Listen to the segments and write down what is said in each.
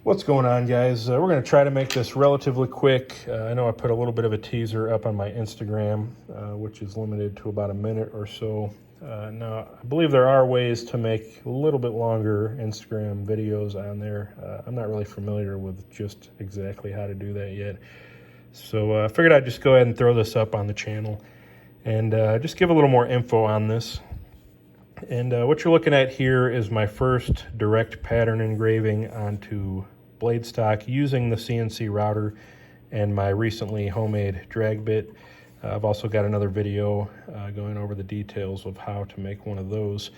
What's going on, guys? We're going to try to make this relatively quick. I know I put a little bit of a teaser up on my Instagram, which is limited to about a minute or so. Now, I believe there are ways to make a little bit longer Instagram videos on there. I'm not really familiar with just exactly how to do that yet. So I figured I'd just go ahead and throw this up on the channel and just give a little more info on this. And what you're looking at here is my first direct pattern engraving onto blade stock using the CNC router and my recently homemade drag bit. I've also got another video going over the details of how to make one of those.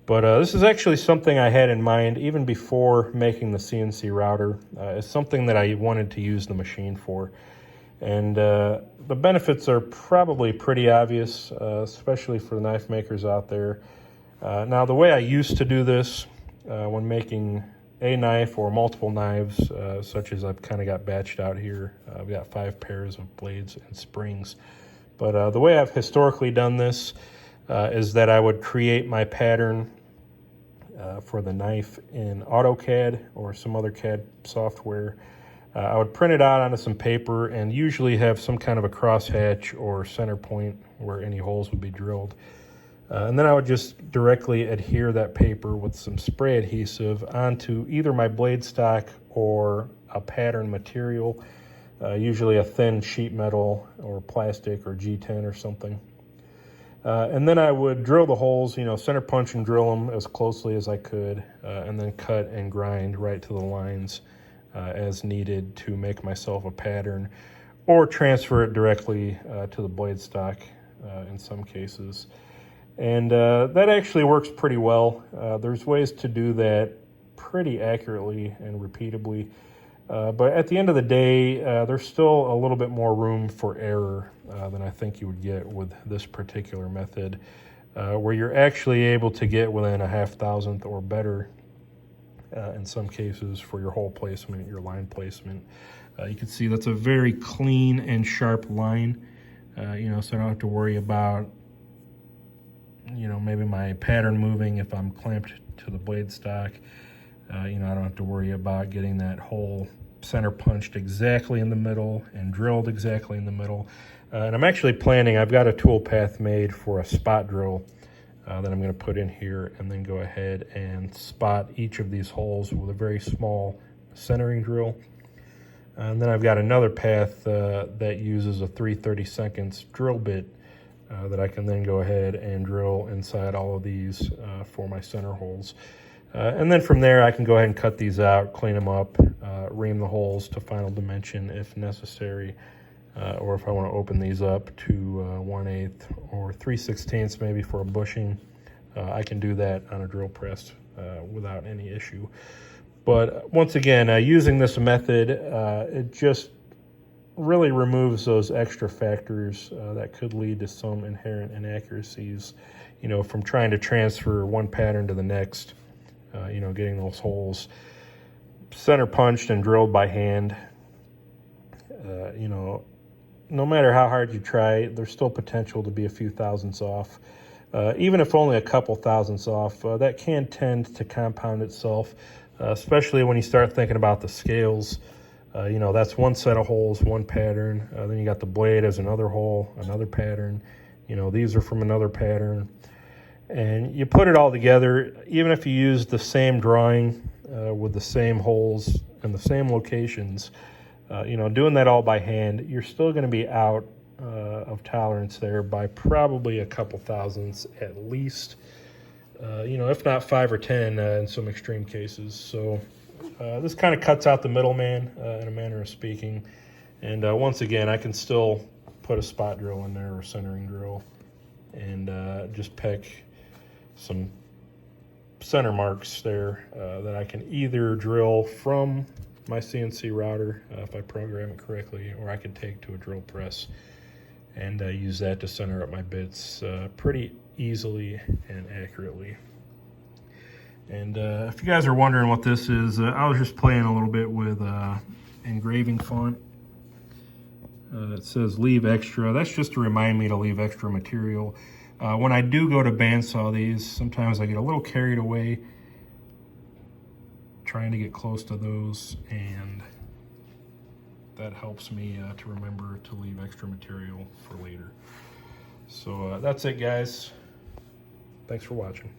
But this is actually something I had in mind even before making the CNC router. It's something that I wanted to use the machine for. And the benefits are probably pretty obvious, especially for the knife makers out there. Now, the way I used to do this when making a knife or multiple knives, such as I've kind of got batched out here, I've got 5 pairs of blades and springs. But the way I've historically done this is that I would create my pattern for the knife in AutoCAD or some other CAD software. I would print it out onto some paper and usually have some kind of a crosshatch or center point where any holes would be drilled. And then I would just directly adhere that paper with some spray adhesive onto either my blade stock or a pattern material, usually a thin sheet metal or plastic or G10 or something. And then I would drill the holes, center punch and drill them as closely as I could, and then cut and grind right to the lines as needed to make myself a pattern, or transfer it directly to the blade stock in some cases. And that actually works pretty well. There's ways to do that pretty accurately and repeatably. But at the end of the day, there's still a little bit more room for error than I think you would get with this particular method, where you're actually able to get within a 0.5 or better in some cases for your hole placement, your line placement. You can see that's a very clean and sharp line, so I don't have to worry about maybe my pattern moving if I'm clamped to the blade stock. I don't have to worry about getting that hole center punched exactly in the middle and drilled exactly in the middle. And I'm actually planning, I've got a tool path made for a spot drill that I'm going to put in here and then go ahead and spot each of these holes with a very small centering drill. And then I've got another path that uses a 3/32 drill bit that I can then go ahead and drill inside all of these for my center holes. And then from there, I can go ahead and cut these out, clean them up, ream the holes to final dimension if necessary, or if I want to open these up to 1/8 or 3/16 maybe for a bushing, I can do that on a drill press without any issue. But once again, using this method, it just really removes those extra factors that could lead to some inherent inaccuracies, from trying to transfer one pattern to the next, getting those holes center punched and drilled by hand. No matter how hard you try, there's still potential to be a few thousandths off. Even if only a couple thousandths off, that can tend to compound itself, especially when you start thinking about the scales. That's one set of holes, one pattern. Then you got the blade as another hole, another pattern. These are from another pattern. And you put it all together, even if you use the same drawing with the same holes and the same locations, doing that all by hand, you're still going to be out of tolerance there by probably a couple thousandths at least, if not 5 or 10 in some extreme cases. So this kind of cuts out the middleman in a manner of speaking. And once again, I can still put a spot drill in there or centering drill and just pick some center marks there that I can either drill from my CNC router if I program it correctly, or I can take to a drill press and use that to center up my bits pretty easily and accurately. And if you guys are wondering what this is, I was just playing a little bit with engraving font. It says leave extra. That's just to remind me to leave extra material. When I do go to bandsaw these, sometimes I get a little carried away trying to get close to those, and that helps me to remember to leave extra material for later. So that's it, guys. Thanks for watching.